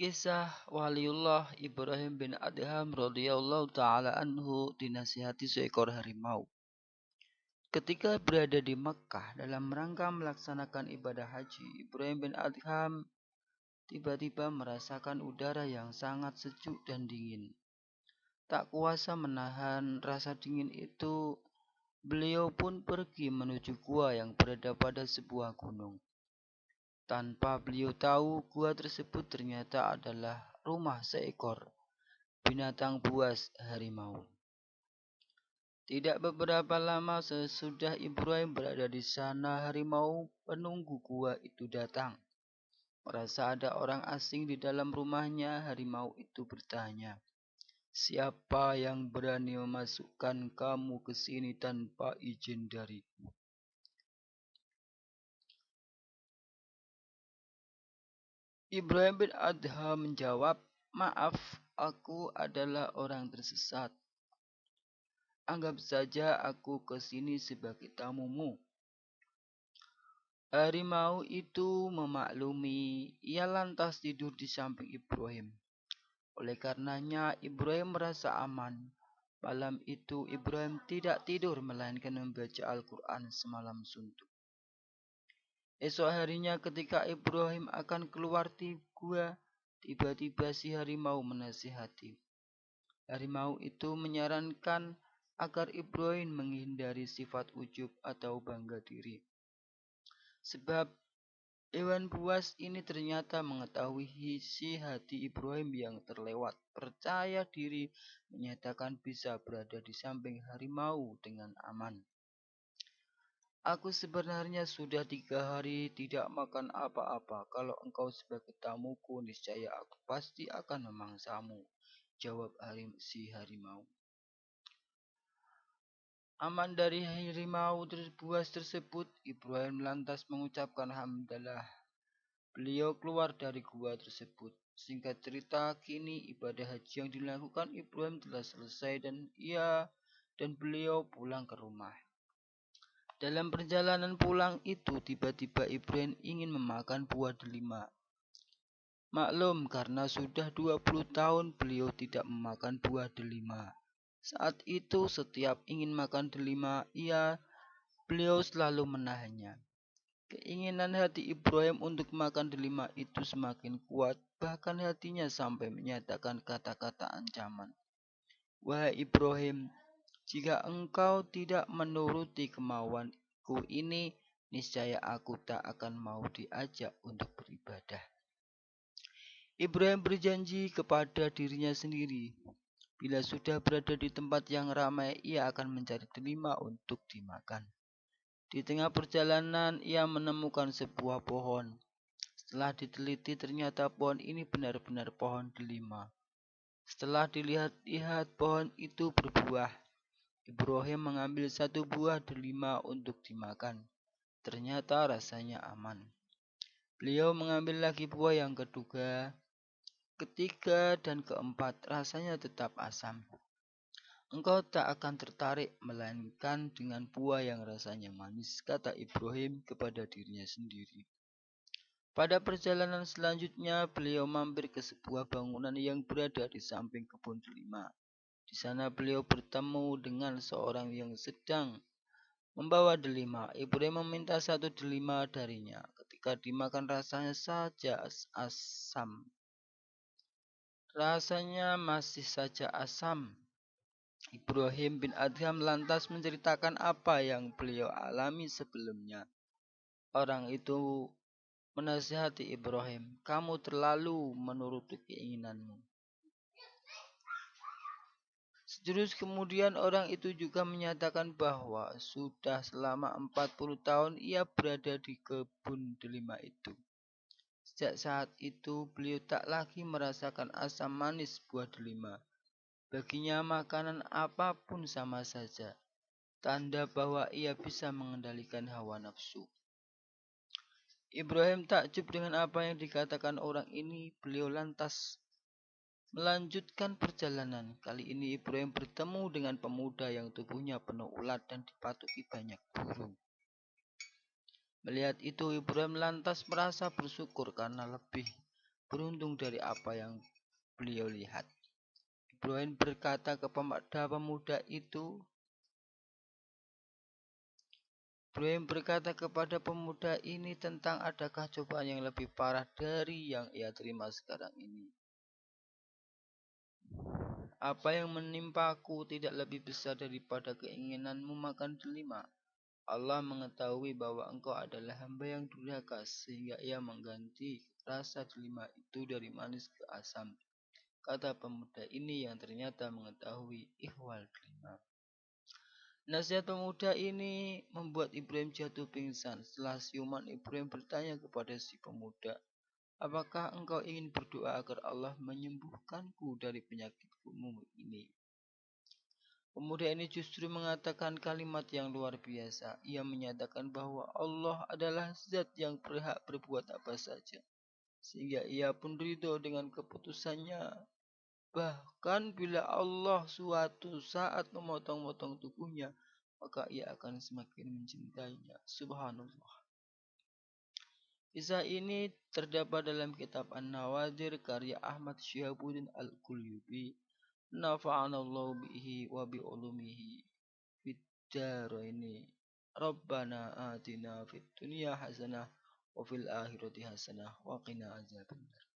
Kisah Waliullah Ibrahim bin Adham radhiyallahu taala anhu dinasihati seekor harimau. Ketika berada di Mekkah dalam rangka melaksanakan ibadah haji, Ibrahim bin Adham tiba-tiba merasakan udara yang sangat sejuk dan dingin. Tak kuasa menahan rasa dingin itu, beliau pun pergi menuju gua yang berada pada sebuah gunung. Tanpa beliau tahu, gua tersebut ternyata adalah rumah seekor binatang buas harimau. Tidak beberapa lama sesudah Ibrahim berada di sana, harimau penunggu gua itu datang. Merasa ada orang asing di dalam rumahnya, harimau itu bertanya, "Siapa yang berani memasukkan kamu ke sini tanpa izin dariku?" Ibrahim bin Adham menjawab, "Maaf, aku adalah orang tersesat. Anggap saja aku ke sini sebagai tamumu." Harimau itu memaklumi, ia lantas tidur di samping Ibrahim. Oleh karenanya, Ibrahim merasa aman. Malam itu Ibrahim tidak tidur melainkan membaca Al-Quran semalam suntuk. Esok harinya ketika Ibrahim akan keluar di gua, tiba-tiba si harimau menasihati. Harimau itu menyarankan agar Ibrahim menghindari sifat ujub atau bangga diri. Sebab hewan buas ini ternyata mengetahui isi hati Ibrahim yang terlewat, percaya diri, menyatakan bisa berada di samping harimau dengan aman. "Aku sebenarnya sudah 3 hari tidak makan apa-apa. Kalau engkau sebagai tamuku, niscaya aku pasti akan memangsamu," jawab si harimau. Aman dari harimau buas tersebut, Ibrahim lantas mengucapkan hamdalah. Beliau keluar dari gua tersebut. Singkat cerita, kini ibadah haji yang dilakukan Ibrahim telah selesai dan beliau pulang ke rumah. Dalam perjalanan pulang itu, tiba-tiba Ibrahim ingin memakan buah delima. Maklum, karena sudah 20 tahun beliau tidak memakan buah delima. Saat itu setiap ingin makan delima, beliau selalu menahannya. Keinginan hati Ibrahim untuk makan delima itu semakin kuat, bahkan hatinya sampai menyatakan kata-kata ancaman. "Wahai Ibrahim, jika engkau tidak menuruti kemauanku ini, niscaya aku tak akan mau diajak untuk beribadah." Ibrahim berjanji kepada dirinya sendiri, bila sudah berada di tempat yang ramai, ia akan mencari delima untuk dimakan. Di tengah perjalanan, ia menemukan sebuah pohon. Setelah diteliti, ternyata pohon ini benar-benar pohon delima. Setelah dilihat-lihat, pohon itu berbuah. Ibrahim mengambil satu buah delima untuk dimakan. Ternyata rasanya aman. Beliau mengambil lagi buah yang kedua, ketiga, dan keempat. Rasanya tetap asam. "Engkau tak akan tertarik melainkan dengan buah yang rasanya manis," kata Ibrahim kepada dirinya sendiri. Pada perjalanan selanjutnya, beliau mampir ke sebuah bangunan yang berada di samping kebun delima. Di sana beliau bertemu dengan seorang yang sedang membawa delima. Ibrahim meminta satu delima darinya. Ketika dimakan rasanya saja asam. Rasanya masih saja asam. Ibrahim bin Adham lantas menceritakan apa yang beliau alami sebelumnya. Orang itu menasihati Ibrahim, "Kamu terlalu menuruti keinginanmu." Sejurus kemudian orang itu juga menyatakan bahwa sudah selama 40 tahun ia berada di kebun delima itu. Sejak saat itu beliau tak lagi merasakan asam manis buah delima. Baginya makanan apapun sama saja. Tanda bahwa ia bisa mengendalikan hawa nafsu. Ibrahim takjub dengan apa yang dikatakan orang ini. Beliau lantas melanjutkan perjalanan. Kali ini Ibrahim bertemu dengan pemuda yang tubuhnya penuh ulat dan dipatuhi banyak burung. Melihat itu, Ibrahim lantas merasa bersyukur karena lebih beruntung dari apa yang beliau lihat. Ibrahim berkata kepada pemuda itu, Ibrahim berkata kepada pemuda ini tentang adakah cobaan yang lebih parah dari yang ia terima sekarang ini. Apa yang menimpaku tidak lebih besar daripada keinginanmu makan delima. Allah mengetahui bahwa engkau adalah hamba yang durhaka sehingga ia mengganti rasa delima itu dari manis ke asam. Kata pemuda ini yang ternyata mengetahui ihwal delima. Nasihat pemuda ini membuat Ibrahim jatuh pingsan. Setelah siuman, Ibrahim bertanya kepada si pemuda, apakah engkau ingin berdoa agar Allah menyembuhkanku dari penyakitku ini? Pemuda ini justru mengatakan kalimat yang luar biasa. Ia menyatakan bahwa Allah adalah zat yang berhak berbuat apa saja. Sehingga ia pun ridho dengan keputusannya. Bahkan bila Allah suatu saat memotong-motong tubuhnya, maka ia akan semakin mencintainya. Subhanallah. Kisah ini terdapat dalam kitab An-Nawadir karya Ahmad Syihabuddin Al-Qulyubi. Nafa'anallahu bihi wa bi ulumihi fid daraini. Rabbana atina fid dunya hasanah wa fil akhirati hasanah wa qina azabannar.